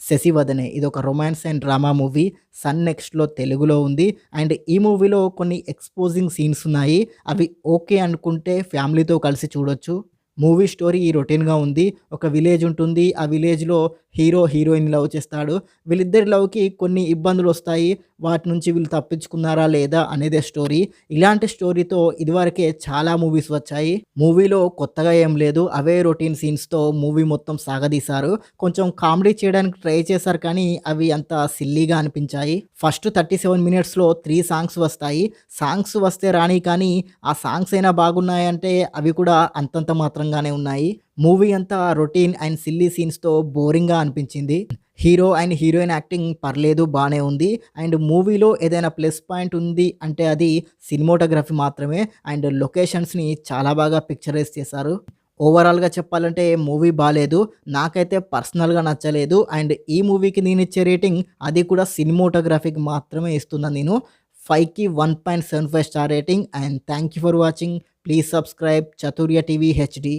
'శశివదనే' ఇదొక romance and drama movie. Sun నెక్స్ట్‌లో తెలుగులో ఉంది. అండ్ ఈ మూవీలో కొన్ని ఎక్స్‌పోజింగ్ సీన్స్ ఉన్నాయి. అవి ఓకే అనుకుంటే ఫ్యామిలీతో కలిసి చూడొచ్చు. మూవీ స్టోరీ రొటీన్‌గా ఉంది. ఒక విలేజ్ ఉంటుంది. ఆ విలేజ్‌లో హీరో, హీరోయిన్ లవ్ చేస్తాడు. వీళ్ళిద్దరి లవ్‌కి కొన్ని ఇబ్బందులొస్తాయి. వాటి నుంచి వీళ్ళు తప్పించుకున్నారా లేదా అనేదే స్టోరీ. ఇలాంటి స్టోరీతో ఇదివరకే చాలా మూవీస్ వచ్చాయి. మూవీలో కొత్తగా ఏం లేదు. అవే రొటీన్ సీన్స్‌తో మూవీ మొత్తం సాగదీశారు. కొంచెం కామెడీ చేయడానికి ట్రై చేశారు కానీ అవి అంత సిల్లీగా అనిపించాయి. ఫస్ట్ 37 మినిట్స్‌లో 3 సాంగ్స్ వస్తాయి. సాంగ్స్ వస్తే రాని కానీ ఆ సాంగ్స్ అయినా బాగున్నాయంటే అవి కూడా అంతంత మాత్రంగానే ఉన్నాయి. మూవీ అంతా రొటీన్ అండ్ సిల్లీ సీన్స్‌తో బోరింగ్‌గా అనిపించింది. హీరో అండ్ హీరోయిన్ యాక్టింగ్ పర్లేదు బానే ఉంది. అండ్ మూవీలో ఏదైనా ప్లస్ పాయింట్ ఉంది అంటే అది సినిమాటోగ్రఫీ మాత్రమే. అండ్ లొకేషన్స్‌ని చాలా బాగా పిక్చరైజ్ చేశారు. ఓవరాల్‌గా చెప్పాలంటే మూవీ బాలేదు. నాకైతే పర్సనల్‌గా నచ్చలేదు. అండ్ ఈ మూవీకి నేనిచ్చే రేటింగ్ అది కూడా సినిమాటోగ్రఫీకి మాత్రమే ఇస్తున్నాను నేను. 5కి 1.75 star rating. And thank you for watching. Please subscribe చతుర్య TV HD.